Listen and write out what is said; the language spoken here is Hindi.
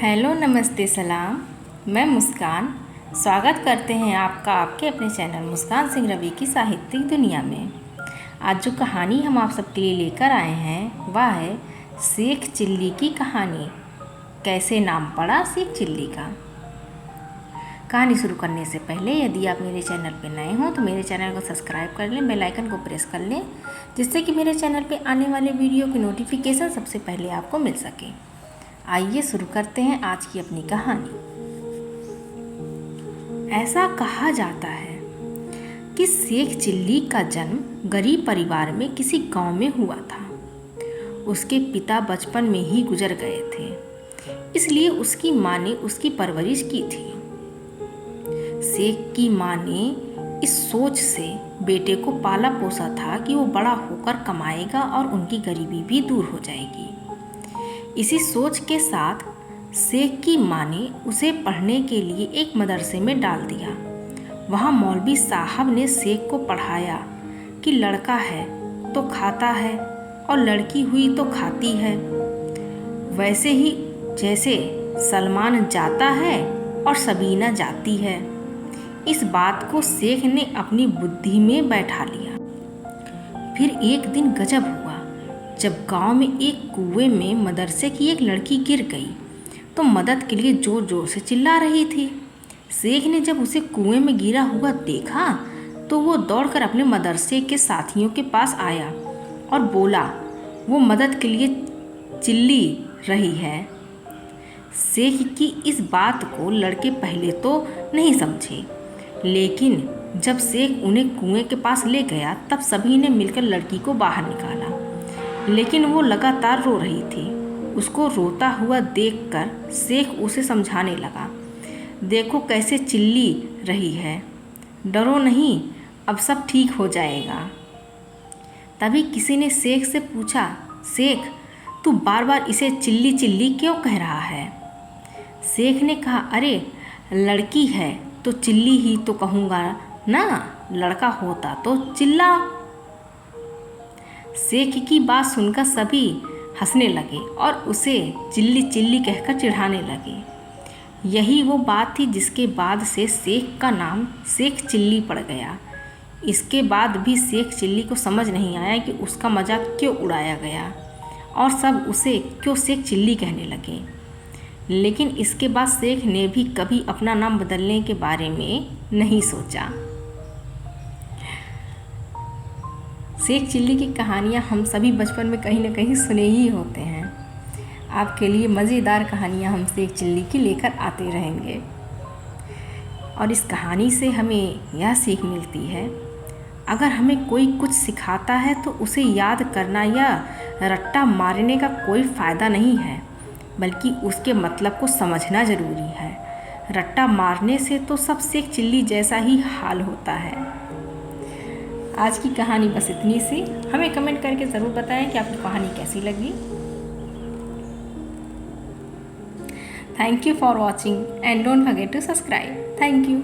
हेलो, नमस्ते, सलाम। मैं मुस्कान। स्वागत करते हैं आपका आपके अपने चैनल मुस्कान सिंह रवि की साहित्यिक दुनिया में। आज जो कहानी हम आप सबके लिए लेकर आए हैं वह है शेख चिल्ली की कहानी। कैसे नाम पड़ा शेख चिल्ली का। कहानी शुरू करने से पहले यदि आप मेरे चैनल पर नए हों तो मेरे चैनल को सब्सक्राइब कर लें, बेल आइकन को प्रेस कर लें, जिससे कि मेरे चैनल पर आने वाले वीडियो की नोटिफिकेशन सबसे पहले आपको मिल सके। आइए शुरू करते हैं आज की अपनी कहानी। ऐसा कहा जाता है कि शेख चिल्ली का जन्म गरीब परिवार में किसी गांव में हुआ था। उसके पिता बचपन में ही गुजर गए थे, इसलिए उसकी माँ ने उसकी परवरिश की थी। शेख की माँ ने इस सोच से बेटे को पाला पोसा था कि वो बड़ा होकर कमाएगा और उनकी गरीबी भी दूर हो जाएगी। इसी सोच के साथ शेख की माँ ने उसे पढ़ने के लिए एक मदरसे में डाल दिया। वहाँ मौलवी साहब ने शेख को पढ़ाया कि लड़का है तो खाता है और लड़की हुई तो खाती है, वैसे ही जैसे सलमान जाता है और सबीना जाती है। इस बात को शेख ने अपनी बुद्धि में बैठा लिया। फिर एक दिन गजब हुआ जब गांव में एक कुएं में मदरसे की एक लड़की गिर गई तो मदद के लिए जोर जोर से चिल्ला रही थी। शेख ने जब उसे कुएं में गिरा हुआ देखा तो वो दौड़कर अपने मदरसे के साथियों के पास आया और बोला वो मदद के लिए चिल्ली रही है। शेख की इस बात को लड़के पहले तो नहीं समझे, लेकिन जब शेख उन्हें कुएं के पास ले गया तब सभी ने मिलकर लड़की को बाहर निकाला, लेकिन वो लगातार रो रही थी। उसको रोता हुआ देखकर शेख उसे समझाने लगा, देखो कैसे चिल्ली रही है, डरो नहीं, अब सब ठीक हो जाएगा। तभी किसी ने शेख से पूछा, शेख तू बार बार इसे चिल्ली चिल्ली क्यों कह रहा है? शेख ने कहा, अरे लड़की है तो चिल्ली ही तो कहूँगा ना, लड़का होता तो चिल्ला। शेख की बात सुनकर सभी हंसने लगे और उसे चिल्ली चिल्ली कहकर चिढ़ाने लगे। यही वो बात थी जिसके बाद से शेख का नाम शेख चिल्ली पड़ गया। इसके बाद भी शेख चिल्ली को समझ नहीं आया कि उसका मजाक क्यों उड़ाया गया और सब उसे क्यों शेख चिल्ली कहने लगे। लेकिन इसके बाद शेख ने भी कभी अपना नाम बदलने के बारे में नहीं सोचा। शेख चिल्ली की कहानियाँ हम सभी बचपन में कहीं न कहीं सुने ही होते हैं। आपके लिए मज़ेदार कहानियाँ हम शेख चिल्ली की लेकर आते रहेंगे। और इस कहानी से हमें यह सीख मिलती है, अगर हमें कोई कुछ सिखाता है तो उसे याद करना या रट्टा मारने का कोई फ़ायदा नहीं है, बल्कि उसके मतलब को समझना ज़रूरी है। रट्टा मारने से तो सब शेख चिल्ली जैसा ही हाल होता है। आज की कहानी बस इतनी सी। हमें कमेंट करके ज़रूर बताएं कि आपकी कहानी कैसी लगी। Thank you for watching and don't forget to subscribe. Thank you.